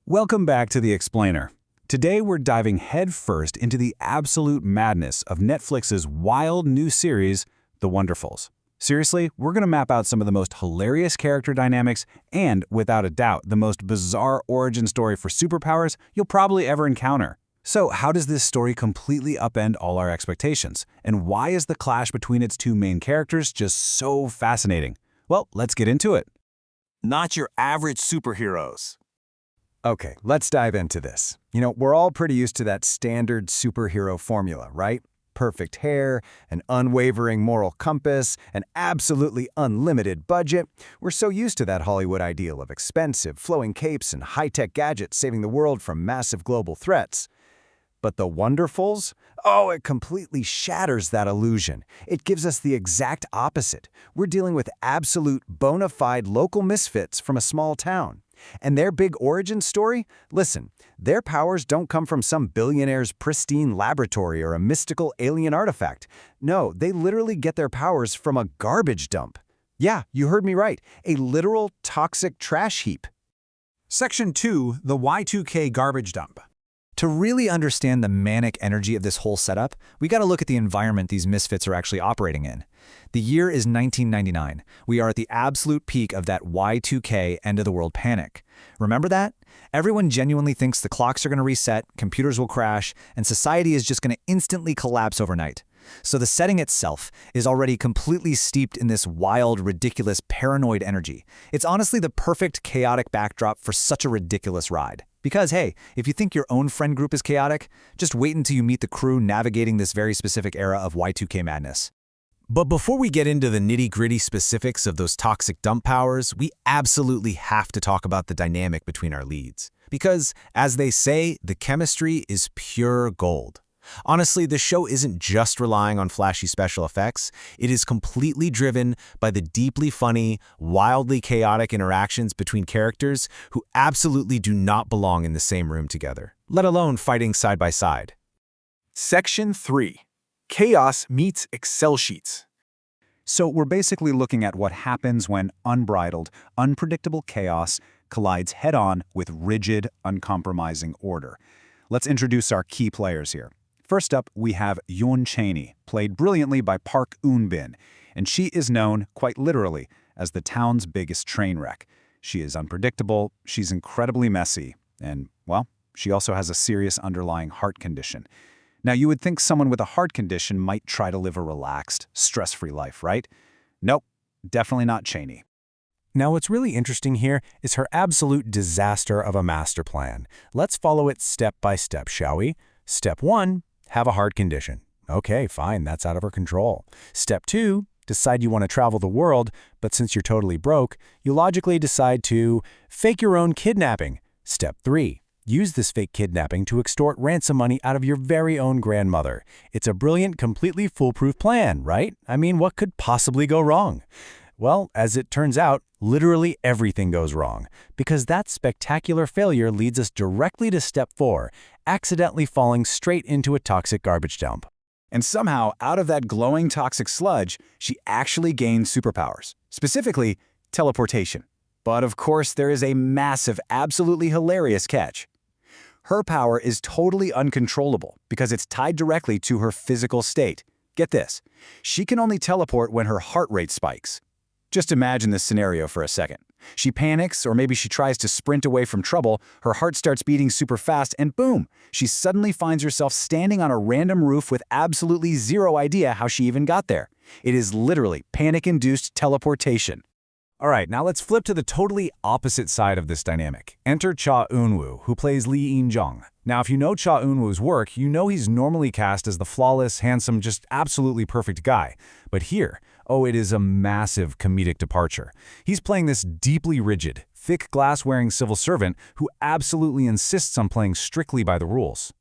Welcome back to The Explainer. Today we're diving headfirst into the absolute madness of Netflix's wild new series, The Wonderfools. Seriously, we're going to map out some of the most hilarious character dynamics and, without a doubt, the most bizarre origin story for superpowers you'll probably ever encounter. So how does this story completely upend all our expectations? And why is the clash between its two main characters just so fascinating? Well, let's get into it. Not your average superheroes. Okay, let's dive into this. We're all pretty used to that standard superhero formula, right? Perfect hair, an unwavering moral compass, an absolutely unlimited budget. We're so used to that Hollywood ideal of expensive, flowing capes and high-tech gadgets saving the world from massive global threats. But the Wonderfools? Oh, it completely shatters that illusion. It gives us the exact opposite. We're dealing with absolute bona fide local misfits from a small town. And their big origin story? Listen, their powers don't come from some billionaire's pristine laboratory or a mystical alien artifact. No, they literally get their powers from a garbage dump. Yeah, you heard me right. A literal toxic trash heap. Section 2, the Y2K garbage dump. To really understand the manic energy of this whole setup, we gotta look at the environment these misfits are actually operating in. The year is 1999. We are at the absolute peak of that Y2K end-of-the-world panic. Remember that? Everyone genuinely thinks the clocks are gonna reset, computers will crash, and society is just gonna instantly collapse overnight. So the setting itself is already completely steeped in this wild, ridiculous, paranoid energy. It's honestly the perfect chaotic backdrop for such a ridiculous ride. Because, hey, if you think your own friend group is chaotic, just wait until you meet the crew navigating this very specific era of Y2K madness. But before we get into the nitty-gritty specifics of those toxic dump powers, we absolutely have to talk about the dynamic between our leads. Because, as they say, the chemistry is pure gold. Honestly, the show isn't just relying on flashy special effects. It is completely driven by the deeply funny, wildly chaotic interactions between characters who absolutely do not belong in the same room together, let alone fighting side by side. Section 3. Chaos meets Excel sheets. So we're basically looking at what happens when unbridled, unpredictable chaos collides head-on with rigid, uncompromising order. Let's introduce our key players here. First up, we have Yoon Chaney, played brilliantly by Park Eun-bin, and she is known, quite literally, as the town's biggest train wreck. She is unpredictable, she's incredibly messy, and, well, she also has a serious underlying heart condition. Now, you would think someone with a heart condition might try to live a relaxed, stress-free life, right? Nope, definitely not Chaney. Now, what's really interesting here is her absolute disaster of a master plan. Let's follow it step by step, shall we? Step 1. Have a heart condition. Okay, fine, that's out of her control. Step 2, decide you want to travel the world, but since you're totally broke, you logically decide to fake your own kidnapping. Step 3, use this fake kidnapping to extort ransom money out of your very own grandmother. It's a brilliant, completely foolproof plan, right? I mean, what could possibly go wrong? Well, as it turns out, literally everything goes wrong, because that spectacular failure leads us directly to step 4, accidentally falling straight into a toxic garbage dump. And somehow, out of that glowing toxic sludge, she actually gained superpowers, specifically teleportation. But of course, there is a massive, absolutely hilarious catch. Her power is totally uncontrollable because it's tied directly to her physical state. Get this, she can only teleport when her heart rate spikes. Just imagine this scenario for a second. She panics, or maybe she tries to sprint away from trouble, her heart starts beating super fast, and boom, she suddenly finds herself standing on a random roof with absolutely zero idea how she even got there. It is literally panic-induced teleportation. All right, now let's flip to the totally opposite side of this dynamic. Enter Cha Eun-woo, who plays Lee In-jung. Now, if you know Cha Eun-woo's work, you know he's normally cast as the flawless, handsome, just absolutely perfect guy. But here, oh, it is a massive comedic departure. He's playing this deeply rigid, thick glass-wearing civil servant who absolutely insists on playing strictly by the rules.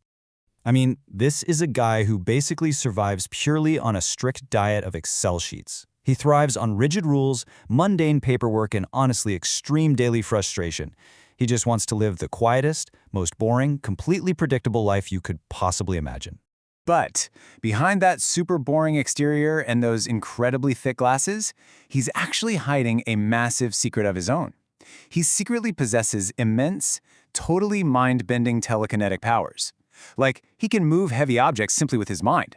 I mean, this is a guy who basically survives purely on a strict diet of Excel sheets. He thrives on rigid rules, mundane paperwork, and honestly extreme daily frustration. He just wants to live the quietest, most boring, completely predictable life you could possibly imagine. But behind that super boring exterior and those incredibly thick glasses, he's actually hiding a massive secret of his own. He secretly possesses immense, totally mind-bending telekinetic powers. Like, he can move heavy objects simply with his mind.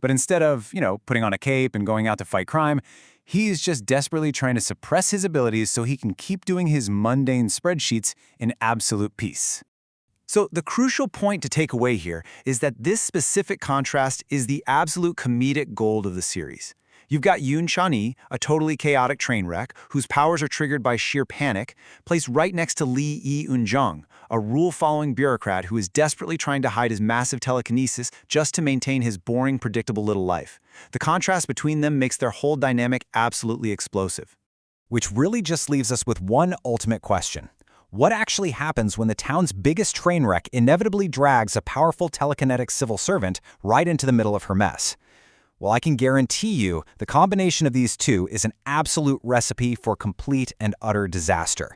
But instead of, putting on a cape and going out to fight crime, he's just desperately trying to suppress his abilities so he can keep doing his mundane spreadsheets in absolute peace. So the crucial point to take away here is that this specific contrast is the absolute comedic gold of the series. You've got Yoon Chan-hee, a totally chaotic train wreck, whose powers are triggered by sheer panic, placed right next to Lee Yi-eun-jung, a rule-following bureaucrat who is desperately trying to hide his massive telekinesis just to maintain his boring, predictable little life. The contrast between them makes their whole dynamic absolutely explosive. Which really just leaves us with one ultimate question. What actually happens when the town's biggest train wreck inevitably drags a powerful telekinetic civil servant right into the middle of her mess? Well, I can guarantee you the combination of these two is an absolute recipe for complete and utter disaster.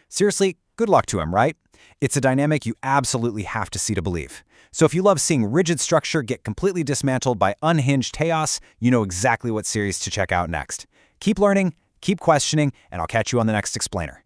Seriously, good luck to him, right? It's a dynamic you absolutely have to see to believe. So if you love seeing rigid structure get completely dismantled by unhinged chaos, you know exactly what series to check out next. Keep learning, keep questioning, and I'll catch you on the next explainer.